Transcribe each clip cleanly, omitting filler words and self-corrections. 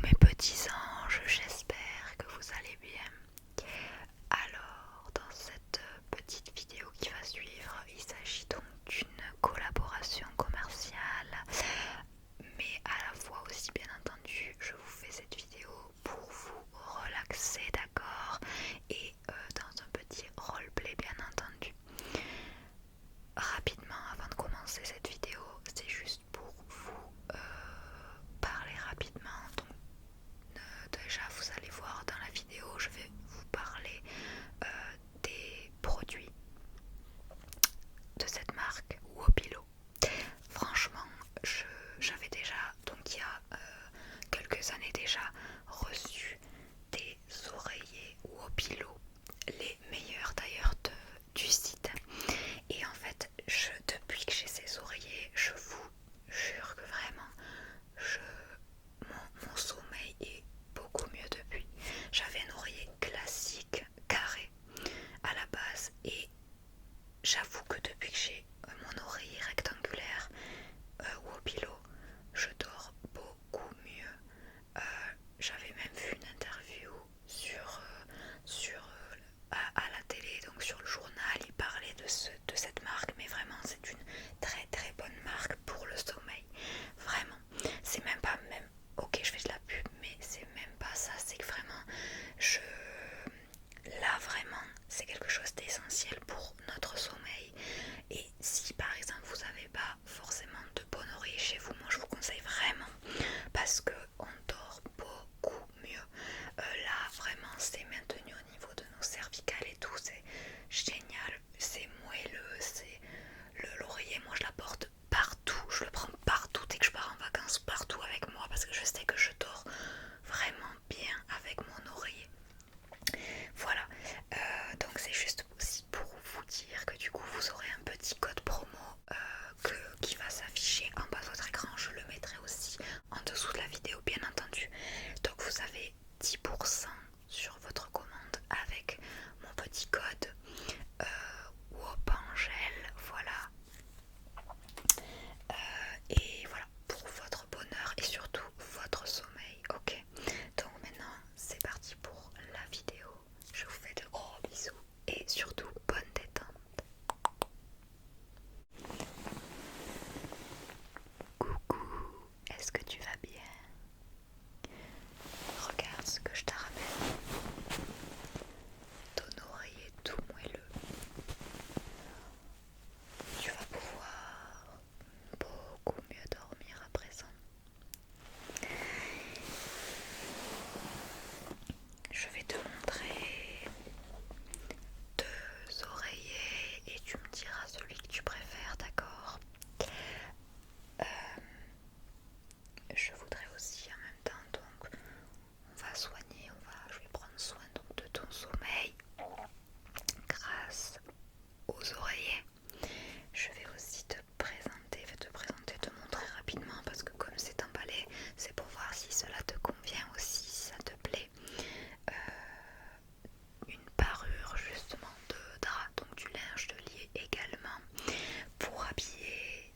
mes petits anges, j'espère que vous allez bien. Alors, dans cette petite vidéo qui va suivre, il s'agit donc d'une collaboration commerciale, mais à la fois aussi bien entendu, je vous fais cette vidéo pour vous relaxer, d'accord, et dans un petit roleplay bien entendu. Rapidement, avant de commencer cette vidéo, c'est juste pour vous parler rapidement. Donc, déjà, vous allez voir dans la vidéo, je vais vous parler des produits de cette marque Wopilo. Franchement, j'avais déjà, donc il y a quelques années déjà, reçu des oreillers Wopilo, les meilleurs d'ailleurs du site. Et en fait, depuis que j'ai ces oreillers, je vous jure que vraiment, mon sommeil est beaucoup mieux depuis. J'avais un oreiller classique, carré, à la base, et j'avoue que depuis que j'ai mon oreiller rectangulaire Wopilo, je dors beaucoup mieux. J'avais même vu une interview à la télé, donc sur le journal, il parlait de cette marque, mais vraiment c'est une très très bonne marque pour le sommeil. Vraiment, c'est même pas même. Ok, je fais de la pub, mais c'est même pas ça. C'est que vraiment, là vraiment, c'est quelque chose d'essentiel pour notre sommeil. Et si par exemple vous n'avez pas forcément de bon oreiller chez vous, moi je vous conseille vraiment, parce que on dort beaucoup mieux. Là vraiment c'est maintenu au niveau de nos cervicales et tout, c'est génial, c'est moelleux, c'est l'oreiller, moi je la porte partout, je le prends partout dès que je pars en vacances, partout avec moi, parce que je sais que je dors vraiment bien avec mon oreiller. Voilà, donc c'est juste aussi pour vous dire que du coup vous aurez un petit code promo qui va s'afficher en bas de votre écran. Je le mettrai aussi en dessous de la vidéo bien entendu. Donc vous avez 10% sur votre commande avec mon petit code Wopangel, voilà. Et voilà, pour votre bonheur et surtout votre sommeil, ok. Donc maintenant c'est parti pour la vidéo. Je vous fais de gros bisous et surtout bonne détente. Coucou, est-ce que tu vas bien? Regarde ce que je te ramène. Ton oreiller tout moelleux. Tu vas pouvoir beaucoup mieux dormir à présent. Je vais te montrer deux oreillers et tu me diras celui que tu préfères, d'accord? Je voudrais aussi en même temps, donc on va soigner, je vais prendre soin donc de ton sommeil grâce aux oreillers. Je vais aussi te montrer rapidement parce que comme c'est emballé, c'est pour voir si cela te convient aussi, si ça te plaît. Une parure justement de drap, donc du linge de lit également, pour habiller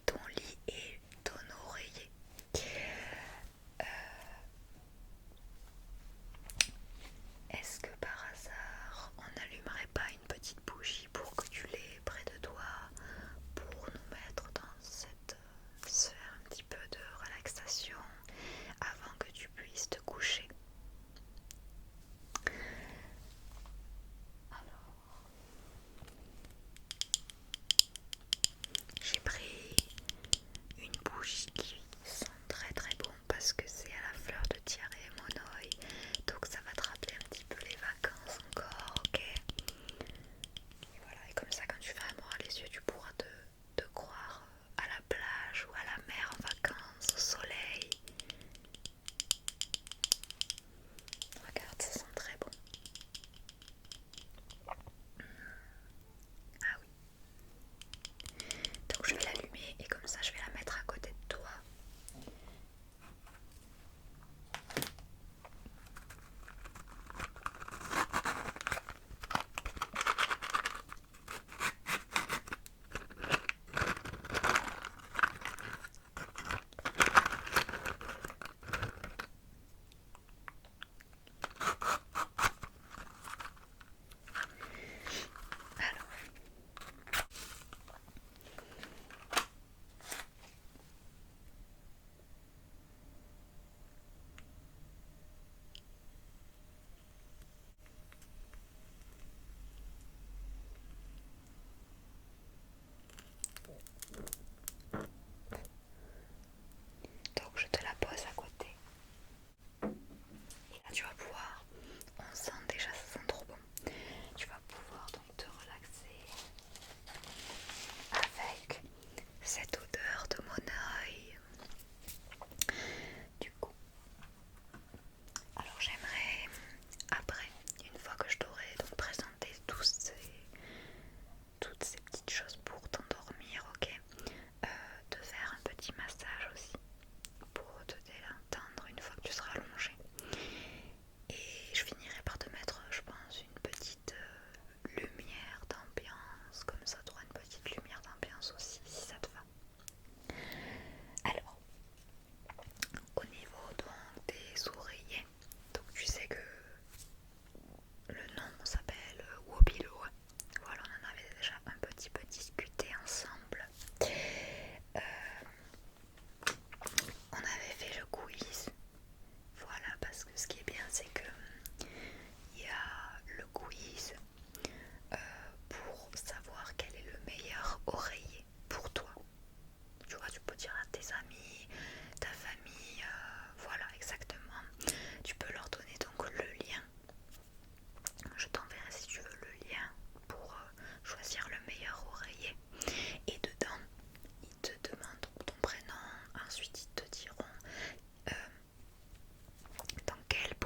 ton lit et ton oreiller.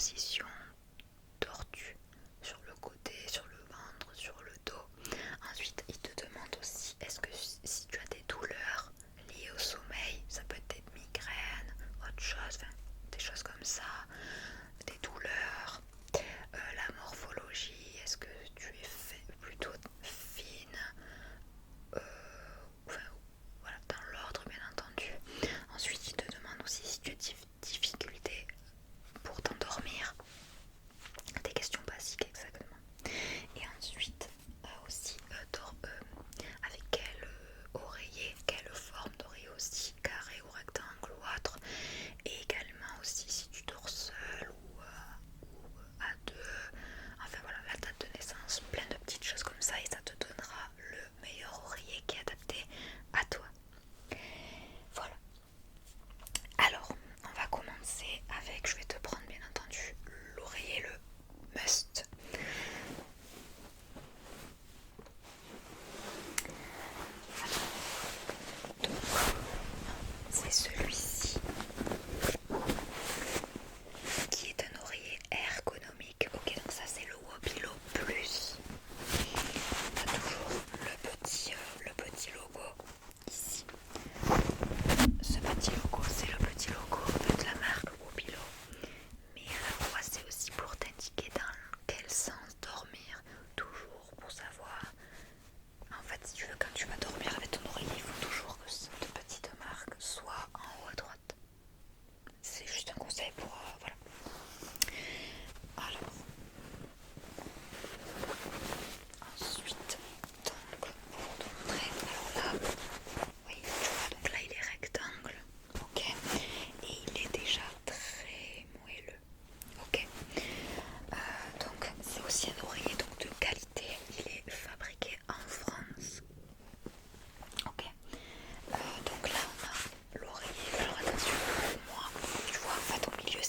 position tortue sur le côté, sur le ventre, sur le dos. Ensuite, il te demande aussi est-ce que si tu as des douleurs liées au sommeil, ça peut être des migraines, autre chose, enfin, des choses comme ça, des douleurs, la morphologie, est-ce que tu es plutôt fine, enfin, voilà, dans l'ordre bien entendu. Ensuite, il te demande aussi si tu as des difficultés pour t'endormir, des questions basiques exactement. Et ensuite aussi avec quel oreiller, quelle forme d'oreiller aussi, carré ou rectangle ou autre. Et également aussi si tu dors seul ou à deux. Enfin voilà, la date de naissance, plein de petites choses comme ça et ça te donnera le meilleur oreiller qui est adapté à toi. Voilà. Alors, on va commencer avec, je vais te prendre bien entendu l'oreiller, le must. Donc, c'est celui-ci qui est un oreiller ergonomique. Ok, donc ça c'est le Wobilo Plus. On a toujours le petit logo ici. Ce petit logo, c'est le petit logo de la marque Wobilo. Mais à la fois, c'est aussi pour t'indiquer dans quel sens dormir. Toujours pour savoir. En fait, si tu veux, quand tu vas dormir avec ton oreiller, il faut toujours que cette petite marque soit en haut à droite. C'est juste un conseil pour... voilà. Alors, ensuite, donc, pour te montrer, alors là, oui, tu vois, donc là, il est rectangle, ok, et il est déjà très moelleux, ok. Donc, c'est aussi un oreiller donc, de qualité, il est fabriqué en France, ok. Donc là, on a l'oreiller, alors attention, moi, tu vois, en fait, au milieu,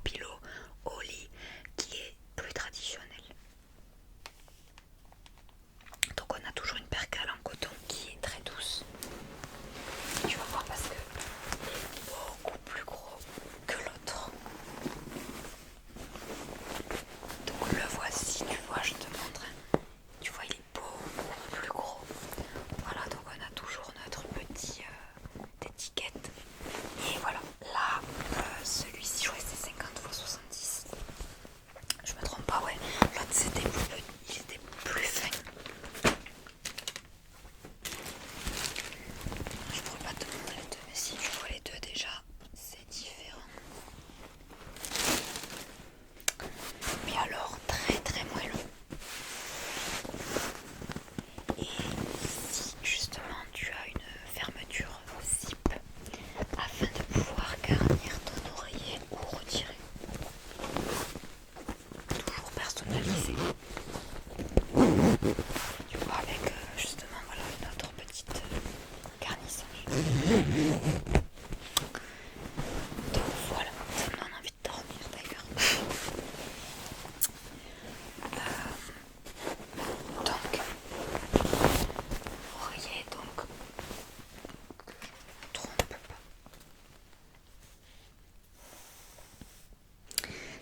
Mobilo au lit qui est plus traditionnel. Donc on a toujours une percale en coton qui est très douce. Tu vas voir parce que est beaucoup plus gros que l'autre. Donc le voici, tu vois, je te montre. Tu vois, il est beaucoup plus gros. Voilà, donc on a toujours notre petit étiquette. Et voilà, là, celui-ci, je crois que c'est 50 x 70. Je me trompe pas, ouais. L'autre c'était plus petit, il était plus fin. Je pourrais pas te montrer les deux, mais si tu vois les deux déjà, c'est différent. Mais alors, très très moelleux. Et ici, justement, tu as une fermeture zip afin de pouvoir garnir ton oreiller ou retirer. Toujours personnalisé. Tu vois, avec justement voilà, notre petite garnissage. Donc voilà, ça me donne envie de dormir d'ailleurs. Donc, oreiller, donc, que je ne trompe pas.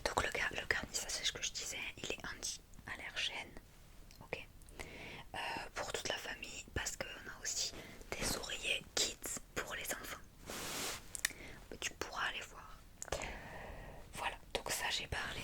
Donc le garnissage, c'est ce que je disais, il est anti-allergène, ok, pour toute la famille, parce qu'on a aussi des oreillers kids pour les enfants. Tu pourras aller voir. Voilà, donc ça j'ai parlé